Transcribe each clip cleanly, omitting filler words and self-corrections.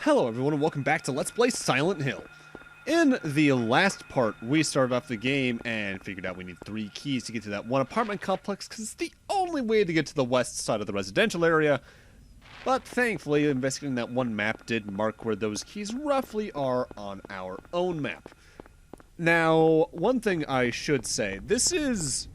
Hello everyone and welcome back to Let's Play Silent Hill. In the last part, we started off the game and figured out we need 3 keys to get to that one apartment complex because it's the only way to get to the west side of the residential area. But thankfully, investigating that one map did mark where those keys roughly are on our own map. Now, one thing I should say, this is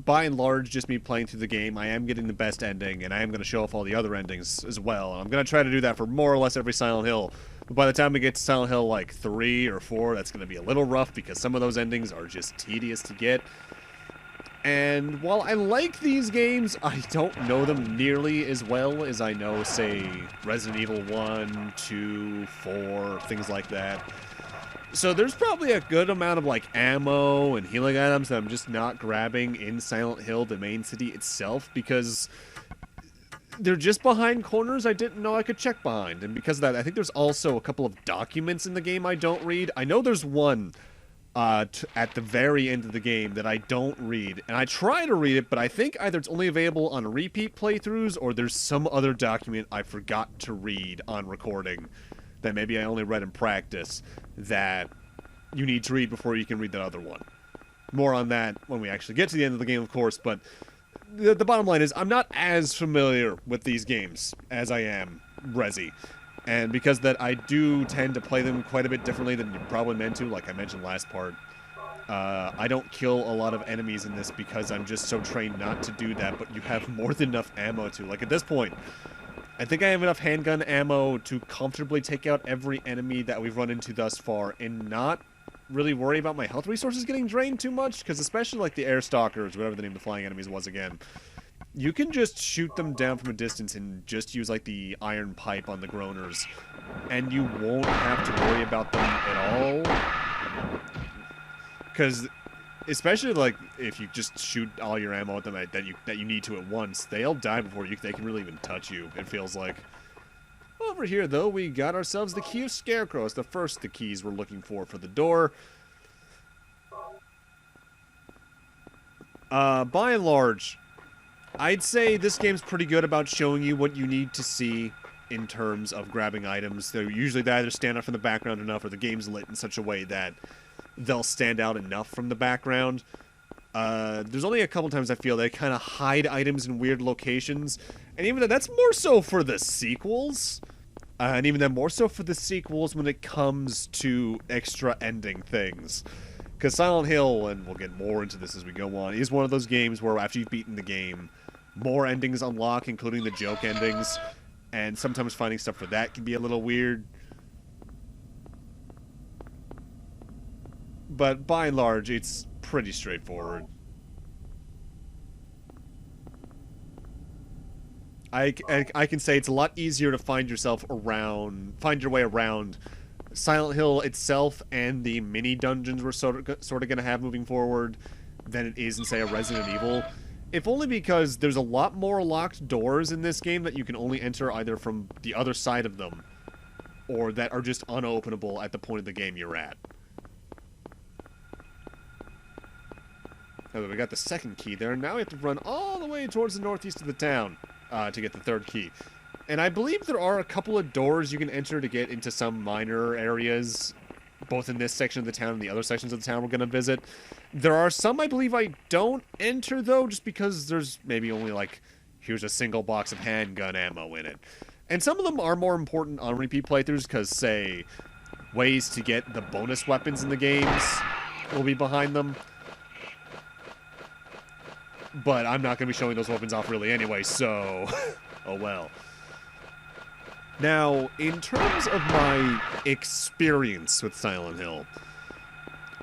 by and large just me playing through the game. I am getting the best ending, and I am going to show off all the other endings as well. And I'm going to try to do that for more or less every Silent Hill. But by the time we get to Silent Hill like 3 or 4, that's going to be a little rough because some of those endings are just tedious to get. And while I like these games, I don't know them nearly as well as I know, say, Resident Evil 1, 2, 4, things like that. So there's probably a good amount of like ammo and healing items that I'm just not grabbing in Silent Hill, the main city itself, because they're just behind corners I didn't know I could check behind. And because of that, I think there's also a couple of documents in the game I don't read. I know there's one at the very end of the game that I don't read. And I try to read it, but I think either it's only available on repeat playthroughs or there's some other document I forgot to read on recording that maybe I only read in practice that you need to read before you can read that other one. More on that when we actually get to the end of the game, of course, but the bottom line is I'm not as familiar with these games as I am Resi. And because that I do tend to play them quite a bit differently than you're probably meant to, like I mentioned last part. I don't kill a lot of enemies in this because I'm just so trained not to do that, but you have more than enough ammo to. Like at this point, I think I have enough handgun ammo to comfortably take out every enemy that we've run into thus far and not really worry about my health resources getting drained too much, because especially like the air stalkers, whatever the name of the flying enemies was again, you can just shoot them down from a distance and just use like the iron pipe on the groaners, and you won't have to worry about them at all. Because especially like if you just shoot all your ammo at them that you need to at once, they'll die before they can really even touch you, it feels like. Over here though, we got ourselves the key of Scarecrow. It's the first of the keys we're looking for the door. By and large, I'd say this game's pretty good about showing you what you need to see in terms of grabbing items. So usually they either stand out from the background enough or the game's lit in such a way that they'll stand out enough from the background. There's only a couple times I feel they kind of hide items in weird locations, and even that's more so for the sequels, and even then more so for the sequels when it comes to extra ending things. Because Silent Hill, and we'll get more into this as we go on, is one of those games where after you've beaten the game, more endings unlock, including the joke endings, and sometimes finding stuff for that can be a little weird. But by and large, it's pretty straightforward. I can say it's a lot easier to find your way around Silent Hill itself and the mini dungeons we're sort of going to have moving forward than it is in, say, a Resident Evil. If only because there's a lot more locked doors in this game that you can only enter either from the other side of them or that are just unopenable at the point of the game you're at. We got the second key there. Now we have to run all the way towards the northeast of the town to get the third key. And I believe there are a couple of doors you can enter to get into some minor areas, both in this section of the town and the other sections of the town we're going to visit. There are some I believe I don't enter, though, just because there's maybe only, like, here's a single box of handgun ammo in it. And some of them are more important on repeat playthroughs because, say, ways to get the bonus weapons in the games will be behind them. But I'm not going to be showing those weapons off really anyway, so oh well. Now, in terms of my experience with Silent Hill,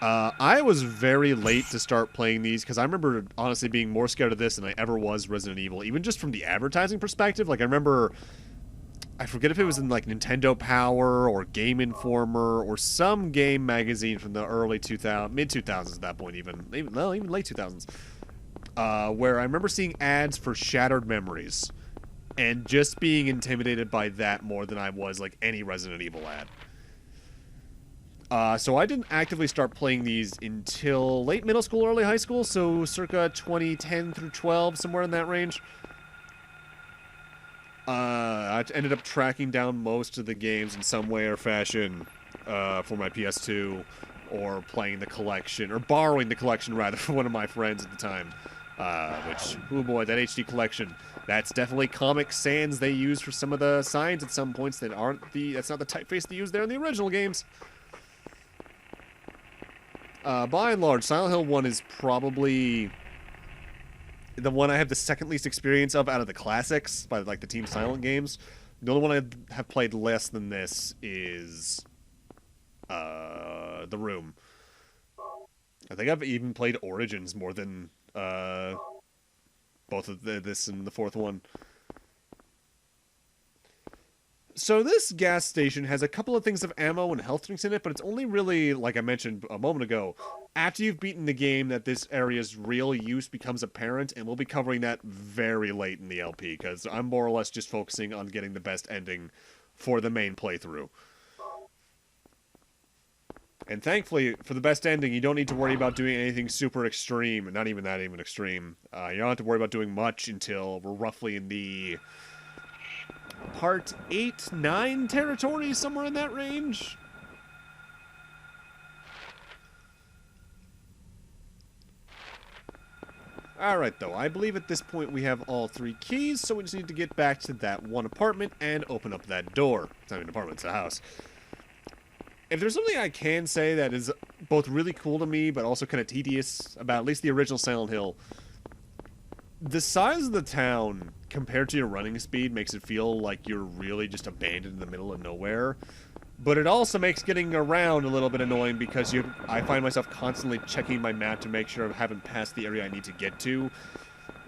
I was very late to start playing these because I remember honestly being more scared of this than I ever was Resident Evil, even just from the advertising perspective. Like I remember, I forget if it was in like Nintendo Power or Game Informer or some game magazine from the early mid-2000s at that point, even late 2000s. Where I remember seeing ads for Shattered Memories, and just being intimidated by that more than I was, like, any Resident Evil ad. So I didn't actively start playing these until late middle school, early high school, so circa 2010 through 12, somewhere in that range. I ended up tracking down most of the games in some way or fashion for my PS2, or playing the collection, or borrowing the collection rather from one of my friends at the time. Which, oh boy, that HD collection, that's definitely Comic Sans they use for some of the signs at some points that that's not the typeface they use there in the original games. By and large, Silent Hill 1 is probably the one I have the second least experience of out of the classics, by like the Team Silent games. The only one I have played less than this is The Room. I think I've even played Origins more than both of this and the fourth one. So this gas station has a couple of things of ammo and health drinks in it, but it's only really, like I mentioned a moment ago, after you've beaten the game that this area's real use becomes apparent, and we'll be covering that very late in the LP, because I'm more or less just focusing on getting the best ending for the main playthrough. And thankfully, for the best ending, you don't need to worry about doing anything super extreme, not even that even extreme. You don't have to worry about doing much until we're roughly in the Part 8, 9 territory, somewhere in that range. Alright though, I believe at this point we have all 3 keys, so we just need to get back to that one apartment and open up that door. It's not an apartment, it's a house. If there's something I can say that is both really cool to me, but also kind of tedious about at least the original Silent Hill, the size of the town compared to your running speed makes it feel like you're really just abandoned in the middle of nowhere. But it also makes getting around a little bit annoying because I find myself constantly checking my map to make sure I haven't passed the area I need to get to.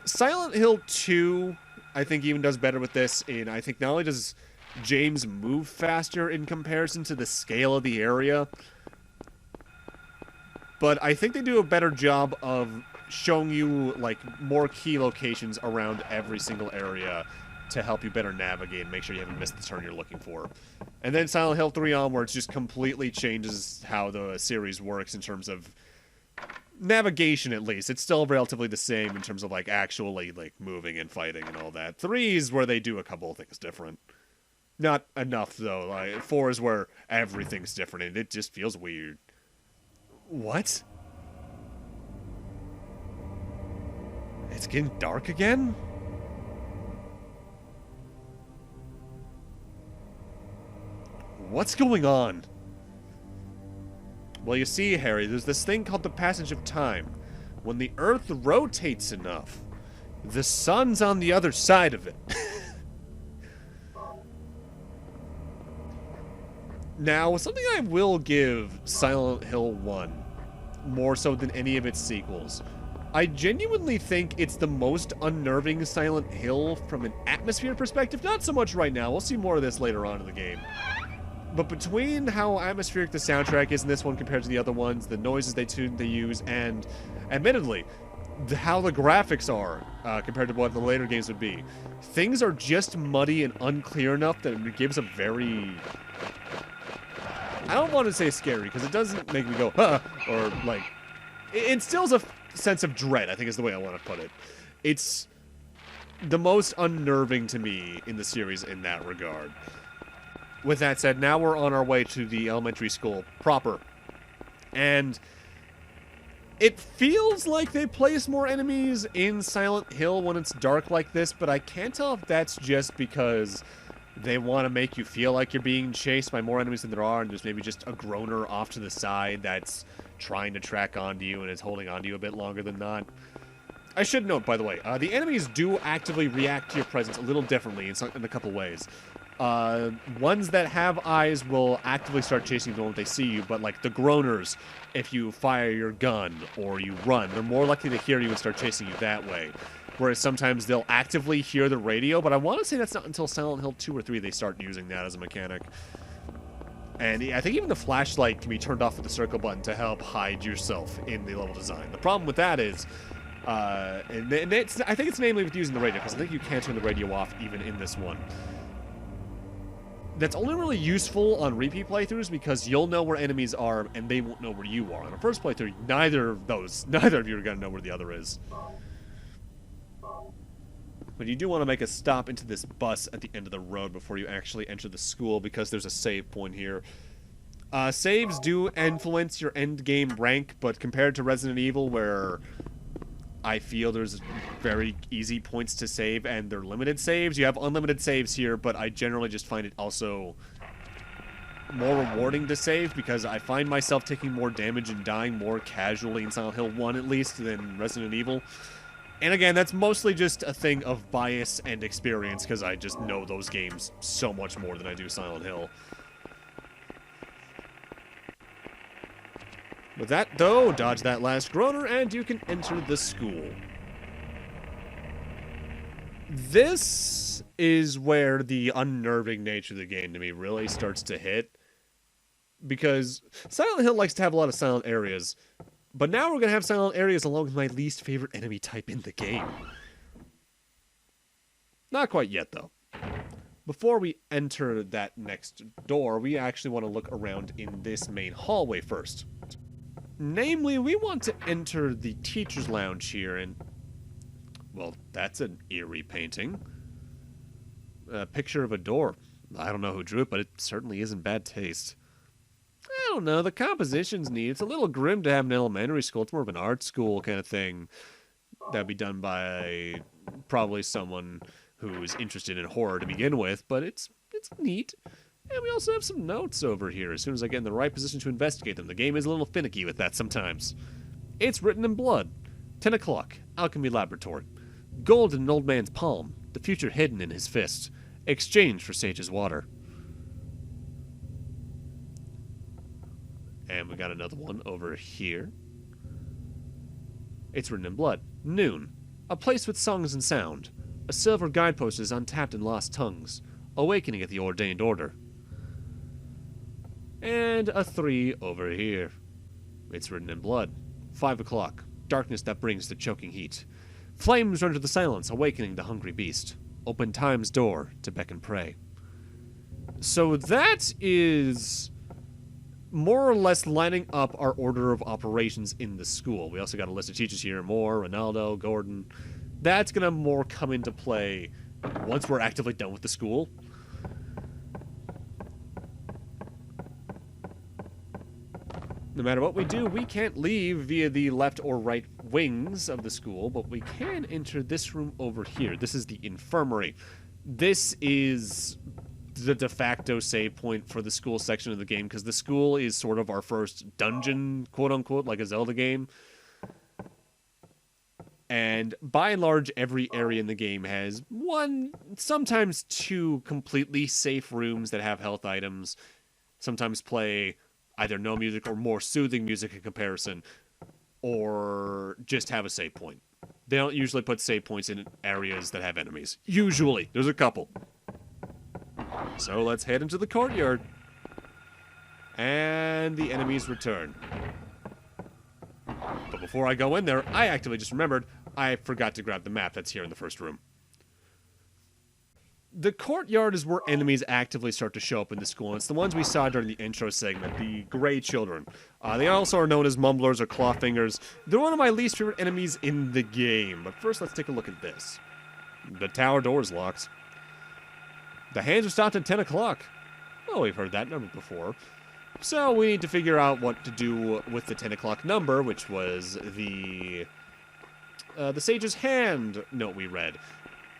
Silent Hill 2, I think, even does better with this, and I think not only does James move faster in comparison to the scale of the area, but I think they do a better job of showing you like more key locations around every single area to help you better navigate and make sure you haven't missed the turn you're looking for. And then Silent Hill 3 onwards just completely changes how the series works in terms of navigation, at least. It's still relatively the same in terms of like actually like moving and fighting and all that. 3 is where they do a couple of things different. Not enough though. Like 4 is where everything's different and it just feels weird. What? It's getting dark again? What's going on? Well, you see, Harry, there's this thing called the passage of time. When the Earth rotates enough, the sun's on the other side of it. Now, something I will give Silent Hill 1, more so than any of its sequels, I genuinely think it's the most unnerving Silent Hill from an atmosphere perspective. Not so much right now, we'll see more of this later on in the game. But between how atmospheric the soundtrack is in this one compared to the other ones, the noises they use, and admittedly, how the graphics are compared to what the later games would be, things are just muddy and unclear enough that it gives a very... I don't want to say scary, because it doesn't make me go, huh, or like... It instills a sense of dread, I think is the way I want to put it. It's the most unnerving to me in the series in that regard. With that said, now we're on our way to the elementary school proper. And it feels like they place more enemies in Silent Hill when it's dark like this, but I can't tell if that's just because they want to make you feel like you're being chased by more enemies than there are, and there's maybe just a groaner off to the side that's trying to track onto you and is holding onto you a bit longer than not. I should note, by the way, the enemies do actively react to your presence a little differently in a couple ways. Ones that have eyes will actively start chasing you the moment they see you, but like the groaners, if you fire your gun or you run, they're more likely to hear you and start chasing you that way. Whereas sometimes they'll actively hear the radio, but I want to say that's not until Silent Hill 2 or 3 they start using that as a mechanic. And I think even the flashlight can be turned off with the circle button to help hide yourself in the level design. The problem with that is, I think it's mainly with using the radio, because I think you can turn the radio off even in this one. That's only really useful on repeat playthroughs because you'll know where enemies are and they won't know where you are. On a first playthrough, neither of you are going to know where the other is. But you do want to make a stop into this bus at the end of the road before you actually enter the school, because there's a save point here. Saves do influence your end game rank, but compared to Resident Evil, where I feel there's very easy points to save and they're limited saves, you have unlimited saves here, but I generally just find it also more rewarding to save, because I find myself taking more damage and dying more casually in Silent Hill 1 at least than Resident Evil. And again, that's mostly just a thing of bias and experience, because I just know those games so much more than I do Silent Hill. With that, though, dodge that last groaner, and you can enter the school. This is where the unnerving nature of the game to me really starts to hit. Because Silent Hill likes to have a lot of silent areas, but now we're going to have silent areas along with my least favorite enemy type in the game. Not quite yet, though. Before we enter that next door, we actually want to look around in this main hallway first. Namely, we want to enter the teacher's lounge here, and, well, that's an eerie painting. A picture of a door. I don't know who drew it, but it certainly isn't bad taste. I don't know, the composition's neat. It's a little grim to have an elementary school. It's more of an art school kind of thing. That'd be done by probably someone who's interested in horror to begin with, but it's neat. And we also have some notes over here as soon as I get in the right position to investigate them. The game is a little finicky with that sometimes. It's written in blood. 10 o'clock, Alchemy Laboratory. Gold in an old man's palm, the future hidden in his fist. Exchange for Sage's water. And we got another one over here. It's written in blood. Noon. A place with songs and sound. A silver guidepost is untapped and lost tongues. Awakening at the ordained order. And a 3 over here. It's written in blood. 5 o'clock. Darkness that brings the choking heat. Flames run to the silence, awakening the hungry beast. Open time's door to beckon prey. So that is more or less lining up our order of operations in the school. We also got a list of teachers here. Moore, Ronaldo, Gordon. That's going to more come into play once we're actively done with the school. No matter what we do, we can't leave via the left or right wings of the school, but we can enter this room over here. This is the infirmary. This is the de facto save point for the school section of the game, because the school is sort of our first dungeon, quote-unquote, like a Zelda game. And by and large, every area in the game has one, sometimes two completely safe rooms that have health items. Sometimes play either no music or more soothing music in comparison, or just have a save point. They don't usually put save points in areas that have enemies. Usually. There's a couple. So let's head into the courtyard. And the enemies return. But before I go in there, I actively just remembered I forgot to grab the map that's here in the first room. The courtyard is where enemies actively start to show up in the school, and it's the ones we saw during the intro segment, the Gray Children. They also are known as Mumblers or Clawfingers. They're one of my least favorite enemies in the game, but first let's take a look at this. The tower door is locked. The hands are stopped at 10 o'clock. Oh, we've heard that number before. So we need to figure out what to do with the 10 o'clock number, which was the Sage's Hand note we read.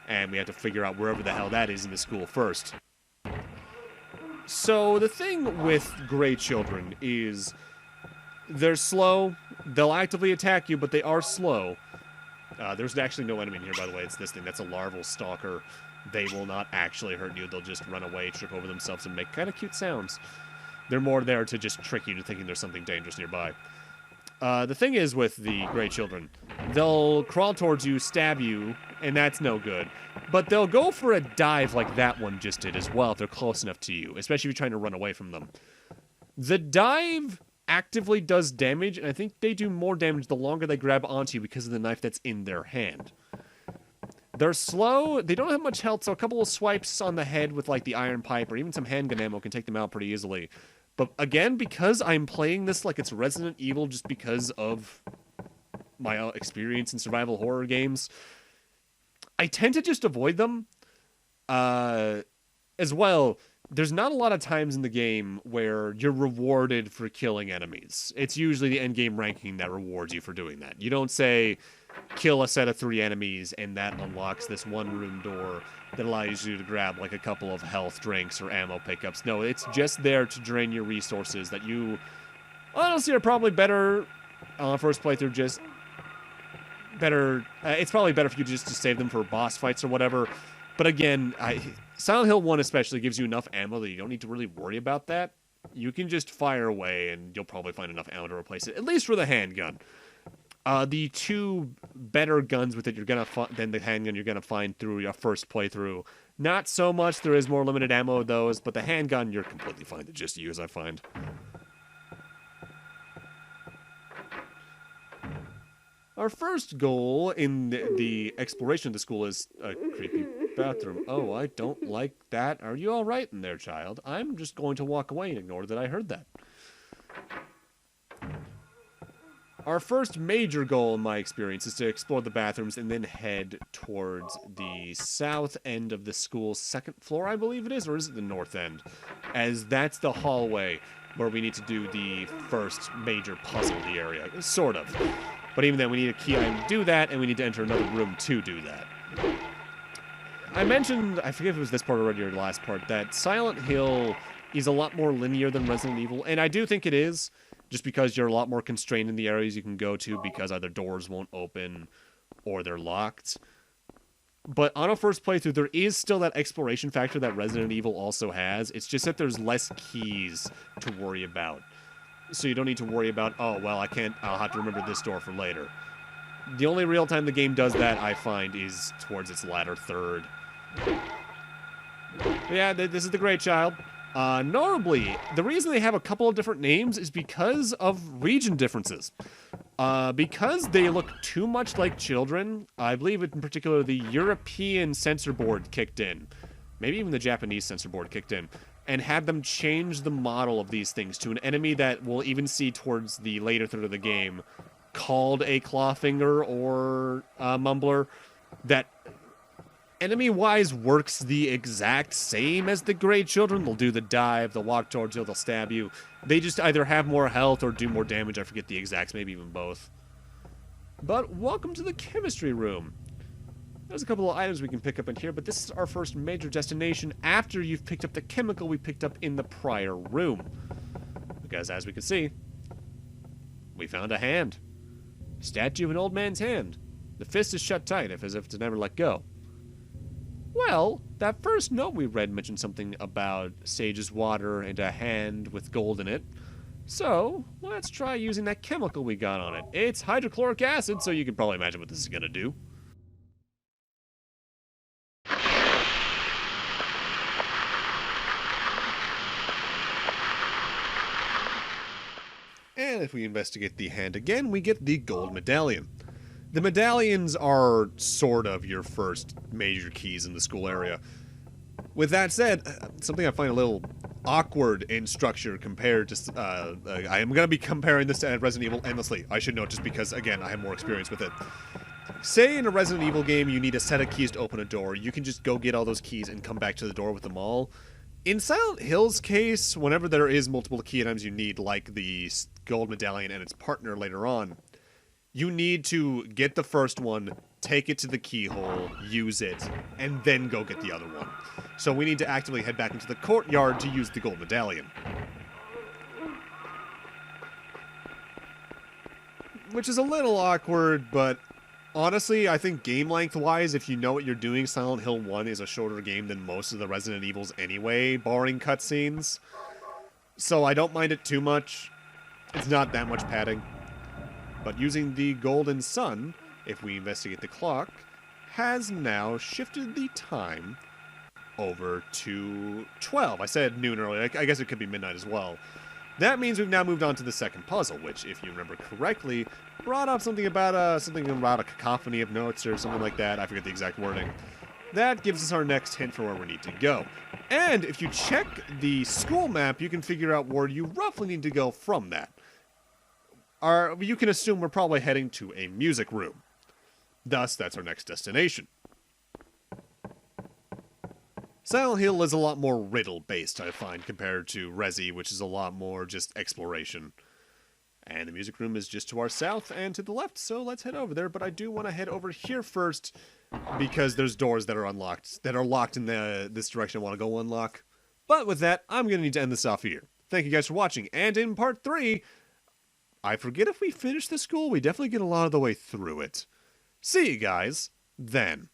And we have to figure out wherever the hell that is in the school first. So the thing with Gray Children is they're slow. They'll actively attack you, but they are slow. There's actually no enemy in here, by the way. It's this thing. That's a larval stalker. They will not actually hurt you. They'll just run away, trip over themselves, and make kind of cute sounds. They're more there to just trick you into thinking there's something dangerous nearby. The thing is with the Gray Children, they'll crawl towards you, stab you, and that's no good. But they'll go for a dive like that one just did as well if they're close enough to you, especially if you're trying to run away from them. The dive actively does damage, and I think they do more damage the longer they grab onto you because of the knife that's in their hand. They're slow, they don't have much health, so a couple of swipes on the head with like the iron pipe or even some handgun ammo can take them out pretty easily. But again, because I'm playing this like it's Resident Evil just because of my experience in survival horror games, I tend to just avoid them. As well, there's not a lot of times in the game where you're rewarded for killing enemies. It's usually the end game ranking that rewards you for doing that. You don't say, kill a set of 3 enemies, and that unlocks this one room door that allows you to grab like a couple of health drinks or ammo pickups. No, it's just there to drain your resources that you honestly are probably better on first playthrough, just better. It's probably better for you just to save them for boss fights or whatever. But again, Silent Hill 1 especially gives you enough ammo that you don't need to really worry about that. You can just fire away and you'll probably find enough ammo to replace it, at least for the handgun. The 2 better guns with it than the handgun you're gonna find through your first playthrough. Not so much. There is more limited ammo of those, but the handgun you're completely fine to just use, I find. Our first goal in the exploration of the school is a creepy bathroom. Oh, I don't like that. Are you all right in there, child? I'm just going to walk away and ignore that I heard that. Our first major goal, in my experience, is to explore the bathrooms and then head towards the south end of the school's 2nd floor, I believe it is, or is it the north end? As that's the hallway where we need to do the first major puzzle in the area. Sort of. But even then, we need a key item to do that, and we need to enter another room to do that. I mentioned, I forget if it was this part already or the last part, that Silent Hill is a lot more linear than Resident Evil, and I do think it is, just because you're a lot more constrained in the areas you can go to because either doors won't open or they're locked. But on a first playthrough, there is still that exploration factor that Resident Evil also has. It's just that there's less keys to worry about. So you don't need to worry about, oh, well, I'll have to remember this door for later. The only real time the game does that, I find, is towards its latter third. But yeah, this is the Great Child. Notably, the reason they have a couple of different names is because of region differences. Because they look too much like children, I believe in particular the European censor board kicked in. Maybe even the Japanese censor board kicked in. And had them change the model of these things to an enemy that we'll even see towards the later third of the game, called a Clawfinger or a Mumbler, that enemy-wise works the exact same as the Great Children. They'll do the dive, they'll walk towards you, they'll stab you. They just either have more health or do more damage. I forget the exacts, maybe even both. But welcome to the chemistry room. There's a couple of items we can pick up in here, but this is our first major destination after you've picked up the chemical we picked up in the prior room. Because as we can see, we found a hand. Statue of an old man's hand. The fist is shut tight, as if to never let go. Well, that first note we read mentioned something about Sage's water and a hand with gold in it. So, let's try using that chemical we got on it. It's hydrochloric acid, so you can probably imagine what this is gonna do. And if we investigate the hand again, we get the gold medallion. The medallions are sort of your first major keys in the school area. With that said, something I find a little awkward in structure compared to... I am going to be comparing this to Resident Evil endlessly. I should note just because, again, I have more experience with it. Say in a Resident Evil game you need a set of keys to open a door. You can just go get all those keys and come back to the door with them all. In Silent Hill's case, whenever there is multiple key items you need, like the gold medallion and its partner later on, you need to get the first one, take it to the keyhole, use it, and then go get the other one. So we need to actively head back into the courtyard to use the gold medallion. Which is a little awkward, but honestly, I think game length-wise, if you know what you're doing, Silent Hill 1 is a shorter game than most of the Resident Evils anyway, barring cutscenes. So I don't mind it too much. It's not that much padding. But using the Golden Sun, if we investigate the clock, has now shifted the time over to 12. I said noon earlier. I guess it could be midnight as well. That means we've now moved on to the second puzzle, which, if you remember correctly, brought up something about a cacophony of notes or something like that. I forget the exact wording. That gives us our next hint for where we need to go. And if you check the school map, you can figure out where you roughly need to go from that. You can assume we're probably heading to a music room. Thus, that's our next destination. Silent Hill is a lot more riddle-based, I find, compared to Resi, which is a lot more just exploration. And the music room is just to our south and to the left, so let's head over there. But I do want to head over here first, because there's doors that are unlocked, that are locked in this direction I want to go unlock. But with that, I'm going to need to end this off here. Thank you guys for watching, and in part 3, I forget if we finish the school. We definitely get a lot of the way through it. See you guys then.